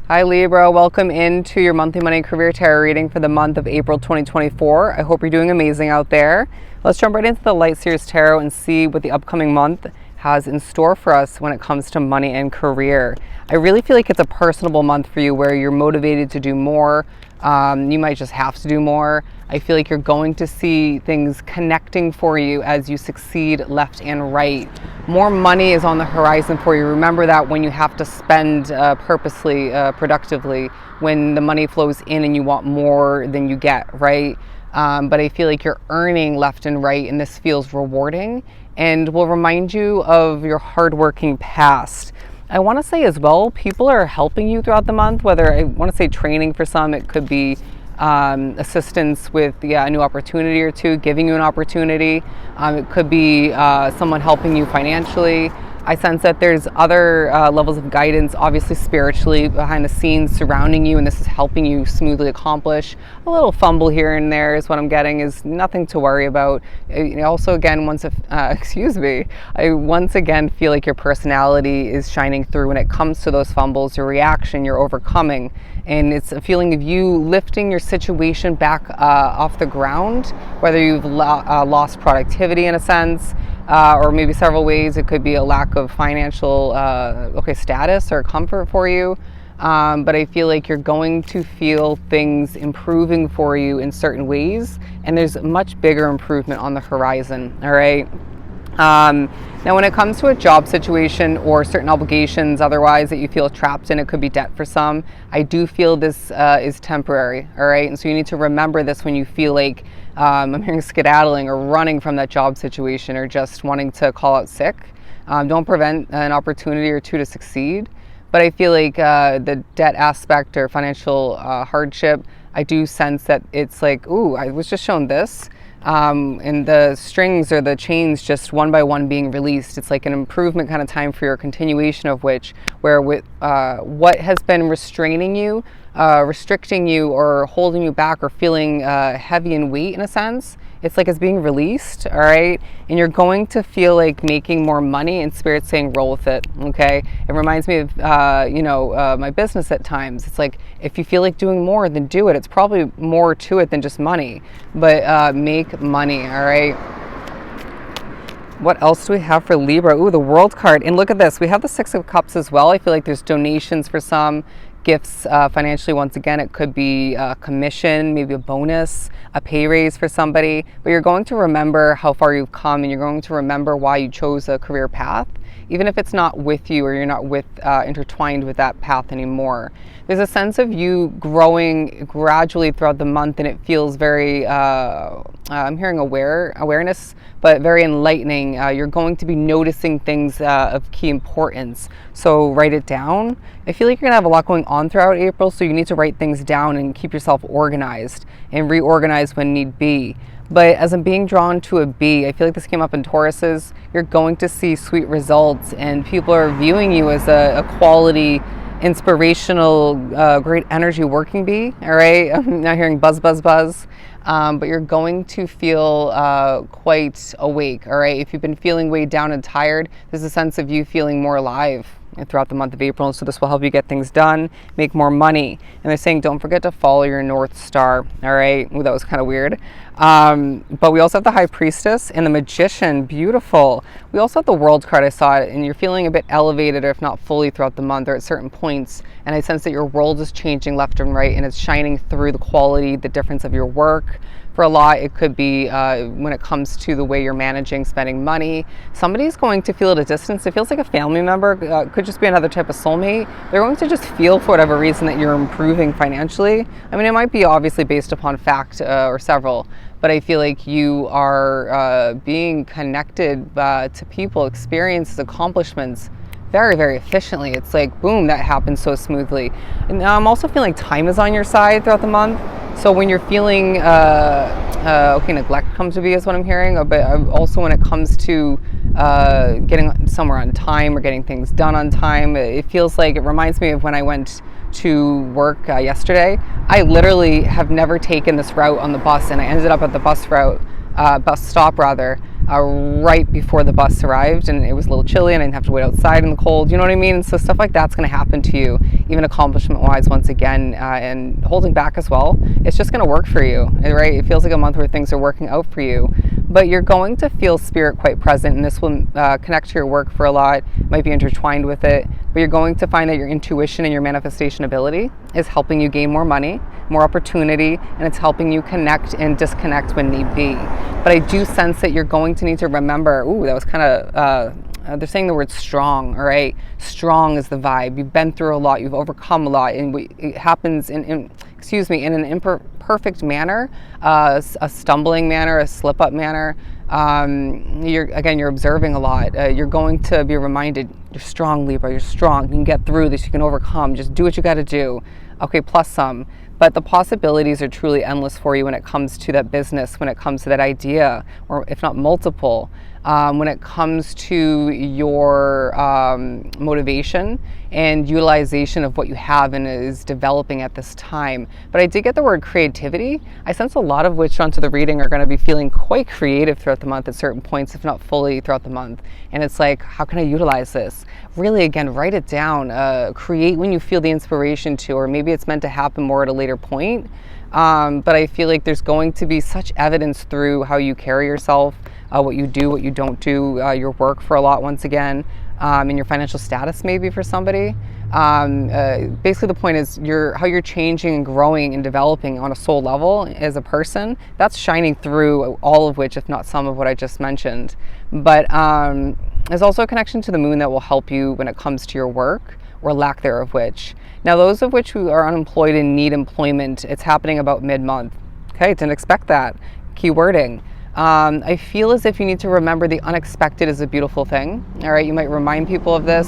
Hi Libra, welcome into your monthly money and career tarot reading for the month of April 2024. I hope you're doing amazing out there. Let's jump right into the Light Series Tarot and see what the upcoming month has in store for us when it comes to money and career. I really feel like it's a personable month for you where you're motivated to do more. You might just have to do more. I feel like you're going to see things connecting for you as you succeed left and right. More money is on the horizon for you. Remember that when you have to spend purposely, productively, when the money flows in and you want more than you get, right? But I feel like you're earning left and right, and this feels rewarding and will remind you of your hardworking past. I want to say as well, people are helping you throughout the month, whether I want to say training for some, it could be assistance with a new opportunity or two, giving you an opportunity. It could be someone helping you financially. I sense that there's other levels of guidance, obviously spiritually, behind the scenes surrounding you, and this is helping you smoothly accomplish. A little fumble here and there is what I'm getting, is nothing to worry about. Also, again, I once again feel like your personality is shining through when it comes to those fumbles, your reaction, your overcoming. And it's a feeling of you lifting your situation back off the ground, whether you've lost productivity in a sense, or maybe several ways. It could be a lack of financial status or comfort for you. But I feel like you're going to feel things improving for you in certain ways, and there's much bigger improvement on the horizon, all right? Now, when it comes to a job situation or certain obligations otherwise that you feel trapped in, it could be debt for some. I do feel this is temporary, all right? And so you need to remember this when you feel like I'm hearing skedaddling or running from that job situation or just wanting to call out sick. Don't prevent an opportunity or two to succeed. But I feel like the debt aspect or financial hardship, I do sense that it's like, ooh, I was just shown this. And the strings or the chains just one by one being released. It's like an improvement kind of time for your continuation of which, where with what has been restraining you, restricting you or holding you back or feeling heavy in weight in a sense, it's like it's being released, all right? And you're going to feel like making more money, and Spirit's saying roll with it, okay? It reminds me of, my business at times. It's like, if you feel like doing more, then do it. It's probably more to it than just money, but make money, all right? What else do we have for Libra? Ooh, the World card. And look at this. We have the Six of Cups as well. I feel like there's donations for some, gifts financially. Once again, it could be a commission, maybe a bonus, a pay raise for somebody, but you're going to remember how far you've come, and you're going to remember why you chose a career path, even if it's not with you or you're not intertwined with that path anymore. There's a sense of you growing gradually throughout the month, and it feels very, I'm hearing awareness, but very enlightening. You're going to be noticing things of key importance, so write it down. I feel like you're gonna have a lot going on throughout April, so you need to write things down and keep yourself organized and reorganize when need be. But as I'm being drawn to a B, I feel like this came up in Tauruses, you're going to see sweet results, and people are viewing you as a quality, inspirational, great energy working bee, all right? I'm not hearing buzz, buzz, buzz. But you're going to feel quite awake, all right? If you've been feeling weighed down and tired, there's a sense of you feeling more alive throughout the month of April, and so this will help you get things done, make more money. And they're saying don't forget to follow your North Star, all right? Ooh, that was kind of weird. But we also have the High Priestess and the Magician, beautiful. We also have the World card, I saw it, and you're feeling a bit elevated, or if not fully throughout the month or at certain points, and I sense that your world is changing left and right, and it's shining through the quality, the difference of your work. For a lot, it could be when it comes to the way you're managing, spending money. Somebody's going to feel at a distance. It feels like a family member, could just be another type of soulmate. They're going to just feel for whatever reason that you're improving financially. I mean, it might be obviously based upon fact or several, but I feel like you are being connected to people, experiences, accomplishments very, very efficiently. It's like, boom, that happens so smoothly. And I'm also feeling like time is on your side throughout the month. So when you're feeling, neglect comes to be is what I'm hearing, but also when it comes to getting somewhere on time or getting things done on time, it feels like, it reminds me of when I went to work yesterday. I literally have never taken this route on the bus, and I ended up at the bus route bus stop rather, right before the bus arrived, and it was a little chilly and I didn't have to wait outside in the cold, you know what I mean? And so stuff like that's going to happen to you, even accomplishment wise, once again, and holding back as well. It's just going to work for you, right? It feels like a month where things are working out for you, but you're going to feel spirit quite present, and this will connect to your work for a lot, might be intertwined with it, but you're going to find that your intuition and your manifestation ability is helping you gain more money, more opportunity, and it's helping you connect and disconnect when need be. But I do sense that you're going to need to remember, ooh, that was kind of, they're saying the word strong, all right? Strong is the vibe. You've been through a lot, you've overcome a lot, and it happens in an imperfect manner, a stumbling manner, a slip-up manner. You're observing a lot. You're going to be reminded, you're strong, Libra, you're strong, you can get through this, you can overcome, just do what you got to do. Okay, plus some. But the possibilities are truly endless for you when it comes to that business, when it comes to that idea, or if not multiple, when it comes to your motivation and utilization of what you have and is developing at this time. But I did get the word creativity. I sense a lot of which onto the reading are going to be feeling quite creative throughout the month at certain points, if not fully throughout the month. And it's like, how can I utilize this? Really, again, write it down. Create when you feel the inspiration to, or maybe it's meant to happen more at a later point. But I feel like there's going to be such evidence through how you carry yourself, what you do, what you don't do, your work for a lot, once again, and your financial status maybe for somebody. Basically the point is how you're changing and growing and developing on a soul level as a person. That's shining through all of which, if not some of what I just mentioned. But there's also a connection to the moon that will help you when it comes to your work, or lack thereof which. Now those of which who are unemployed and need employment, it's happening about mid-month. Okay, didn't expect that. Key wording. I feel as if you need to remember the unexpected is a beautiful thing. All right, you might remind people of this.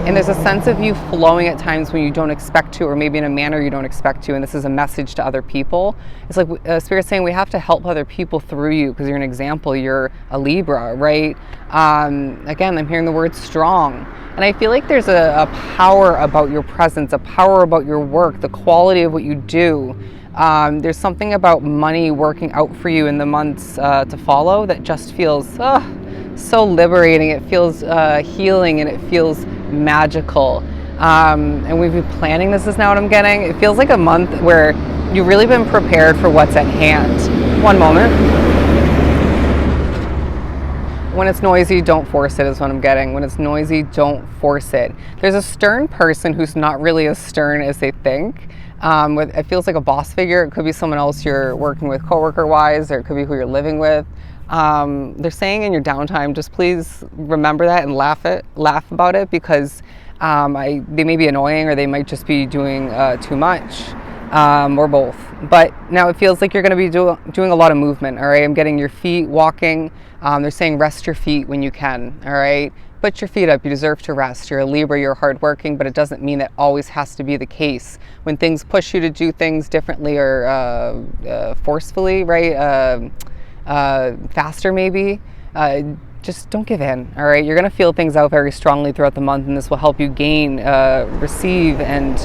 And there's a sense of you flowing at times when you don't expect to, or maybe in a manner you don't expect to. And this is a message to other people. It's like Spirit's saying we have to help other people through you because you're an example. You're a Libra, right? Again, I'm hearing the word strong. And I feel like there's a power about your presence, a power about your work, the quality of what you do. There's something about money working out for you in the months to follow that just feels so liberating. It feels healing, and it feels magical. And we've been planning this, is now what I'm getting. It feels like a month where you've really been prepared for what's at hand. One moment. When it's noisy, don't force it, is what I'm getting. When it's noisy, don't force it. There's a stern person who's not really as stern as they think. It feels like a boss figure. It could be someone else you're working with coworker-wise, or it could be who you're living with. They're saying in your downtime, just please remember that and laugh about it, because they may be annoying, or they might just be doing too much, or both. But now it feels like you're going to be doing a lot of movement. All right, I'm getting your feet walking. They're saying rest your feet when you can. All right. Put your feet up. You deserve to rest. You're a Libra, you're hardworking, but it doesn't mean that always has to be the case. When things push you to do things differently, or forcefully, right? Faster maybe, just don't give in, all right? You're going to feel things out very strongly throughout the month, and this will help you gain, receive, and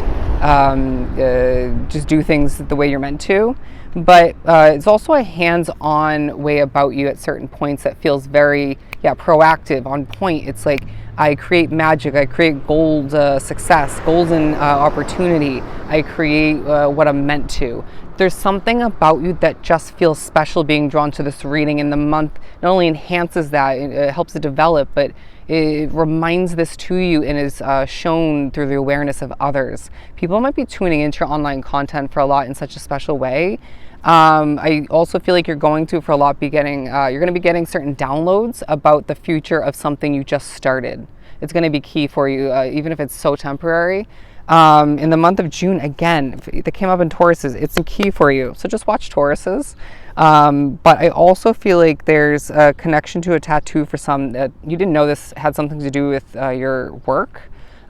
just do things the way you're meant to. But it's also a hands-on way about you at certain points that feels very, proactive, on point. It's like, I create magic, I create gold success, golden opportunity, I create what I'm meant to. There's something about you that just feels special being drawn to this reading, and the month not only enhances that, it helps it develop, but it reminds this to you and is shown through the awareness of others. People might be tuning into your online content for a lot in such a special way. I also feel like you're going to, for a lot, you're going to be getting certain downloads about the future of something you just started. It's going to be key for you, even if it's so temporary. In the month of June, again, that came up in Tauruses, it's key for you. So just watch Tauruses. But I also feel like there's a connection to a tattoo for some that you didn't know this had something to do with your work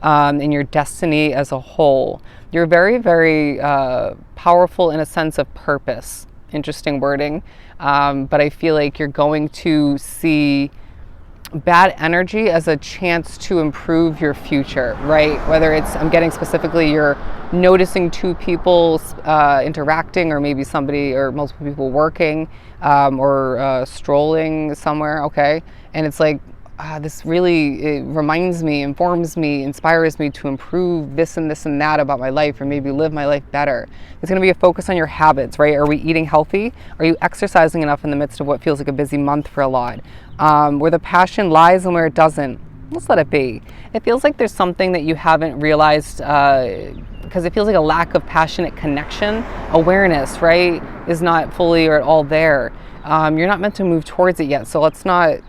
and your destiny as a whole. You're very, very powerful in a sense of purpose. Interesting wording. But I feel like you're going to see bad energy as a chance to improve your future, right? Whether it's, I'm getting specifically, you're noticing two people interacting, or maybe somebody or multiple people working, or strolling somewhere, okay? And it's like, this really, it reminds me, informs me, inspires me to improve this and this and that about my life, or maybe live my life better. It's going to be a focus on your habits, right? Are we eating healthy? Are you exercising enough in the midst of what feels like a busy month for a lot? Where the passion lies and where it doesn't, let's let it be. It feels like there's something that you haven't realized, because it feels like a lack of passionate connection. Awareness, right, is not fully or at all there. You're not meant to move towards it yet, so let's not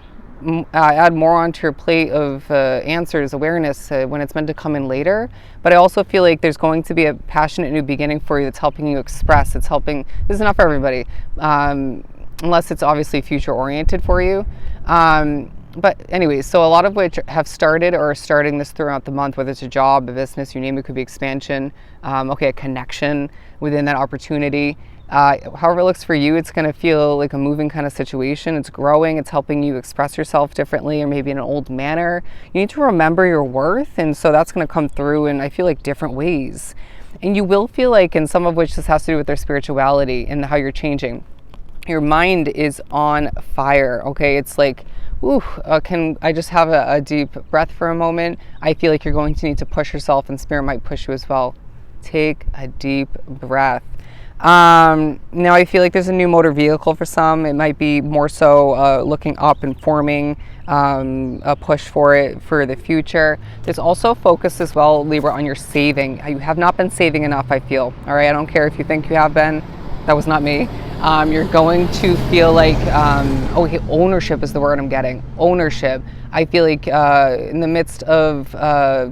add more onto your plate of answers, awareness, when it's meant to come in later. But I also feel like there's going to be a passionate new beginning for you that's helping you express. It's helping, this is not for everybody, unless it's obviously future oriented for you. But anyways, so a lot of which have started or are starting this throughout the month, whether it's a job, a business, you name it, could be expansion, a connection within that opportunity. However it looks for you, it's going to feel like a moving kind of situation. It's growing. It's helping you express yourself differently, or maybe in an old manner. You need to remember your worth. And so that's going to come through in, I feel like, different ways. And you will feel like, and some of which this has to do with their spirituality and how you're changing. Your mind is on fire. Okay. It's like, ooh, can I just have a deep breath for a moment? I feel like you're going to need to push yourself, and spirit might push you as well. Take a deep breath. Now I feel like there's a new motor vehicle for some. It might be more so looking up and forming a push for it for the future. There's also focus as well, Libra, on your saving. You have not been saving enough, I feel. All right, I don't care if you think you have been. That was not me. You're going to feel like, ownership is the word I'm getting. Ownership. I feel like in the midst of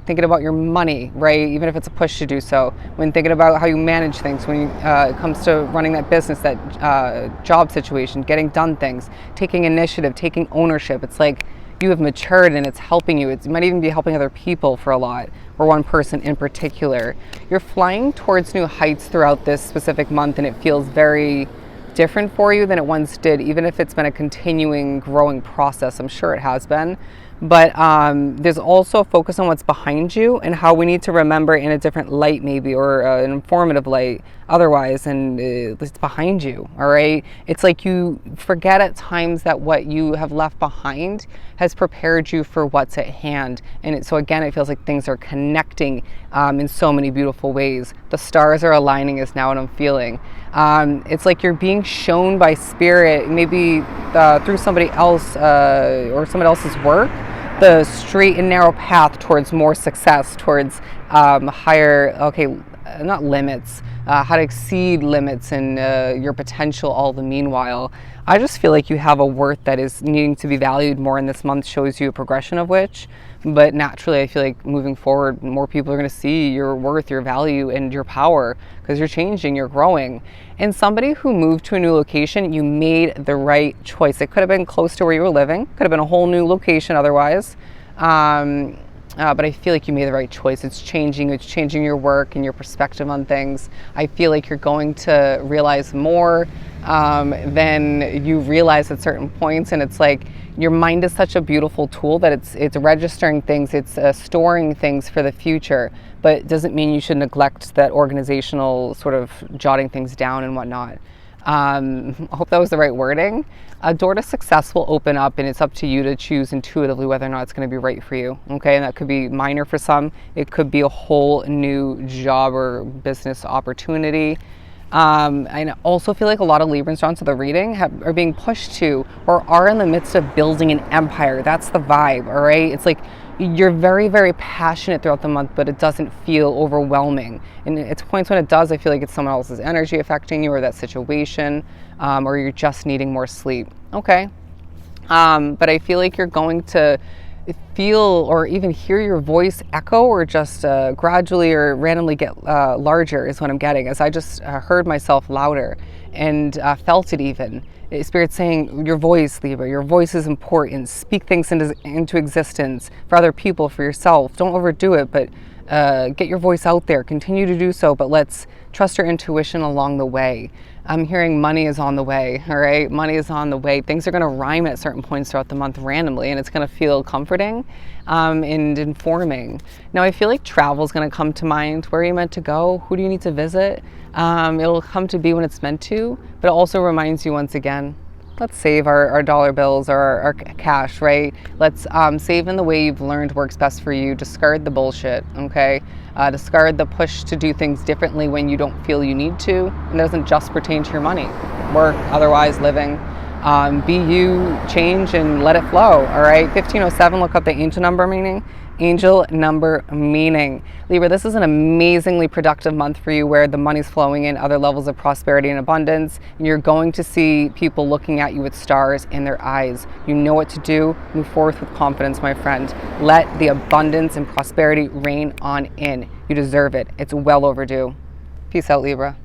thinking about your money, right? Even if it's a push to do so, when thinking about how you manage things, when it comes to running that business, that job situation, getting done things, taking initiative, taking ownership, it's like you have matured and it's helping you. It might even be helping other people for a lot, or one person in particular. You're flying towards new heights throughout this specific month, and it feels very different for you than it once did, even if it's been a continuing growing process. I'm sure it has been. But there's also a focus on what's behind you and how we need to remember in a different light, maybe, or an informative light otherwise, and it's behind you, all right? It's like you forget at times that what you have left behind has prepared you for what's at hand. And so again, it feels like things are connecting in so many beautiful ways. The stars are aligning is now what I'm feeling. It's like you're being shown by spirit, maybe through somebody else or somebody else's work, the straight and narrow path towards more success, towards higher, not limits, how to exceed limits and your potential all the meanwhile. I just feel like you have a worth that is needing to be valued more, and this month shows you a progression of which. But naturally, I feel like moving forward, more people are going to see your worth, your value, and your power, because you're changing, you're growing. And somebody who moved to a new location, you made the right choice. It could have been close to where you were living, could have been a whole new location otherwise. But I feel like you made the right choice. It's changing your work and your perspective on things. I feel like you're going to realize more than you realize at certain points. And it's like your mind is such a beautiful tool that it's registering things, it's storing things for the future, but it doesn't mean you should neglect that organizational sort of jotting things down and whatnot. I hope that was the right wording. A door to success will open up, and it's up to you to choose intuitively whether or not it's going to be right for you. Okay, and that could be minor for some. It could be a whole new job or business opportunity. I also feel like a lot of Librans drawn to the reading are being pushed to, or are in the midst of building an empire. That's the vibe, all right? It's like you're very, very passionate throughout the month, but it doesn't feel overwhelming. And it's points when it does, I feel like it's someone else's energy affecting you, or that situation, or you're just needing more sleep. Okay. But I feel like you're going to feel or even hear your voice echo, or just gradually or randomly get larger is what I'm getting, as I just heard myself louder and felt it even. Spirit saying, your voice, Libra, your voice is important. Speak things into existence for other people, for yourself. Don't overdo it, but Get your voice out there, continue to do so, but let's trust your intuition along the way. I'm hearing money is on the way, all right? Money is on the way. Things are going to rhyme at certain points throughout the month randomly, and it's going to feel comforting and informing. Now, I feel like travel is going to come to mind. Where are you meant to go? Who do you need to visit? It'll come to be when it's meant to, but it also reminds you once again, let's save our dollar bills or our cash, right? Let's save in the way you've learned works best for you. Discard the bullshit, okay? Discard the push to do things differently when you don't feel you need to. And it doesn't just pertain to your money, work, otherwise living. Be you, change, and let it flow, all right? 1507, look up the angel number meaning. Angel number meaning. Libra, this is an amazingly productive month for you where the money's flowing in other levels of prosperity and abundance, and you're going to see people looking at you with stars in their eyes. You know what to do. Move forth with confidence, my friend. Let the abundance and prosperity rain on in. You deserve it. It's well overdue. Peace out, Libra.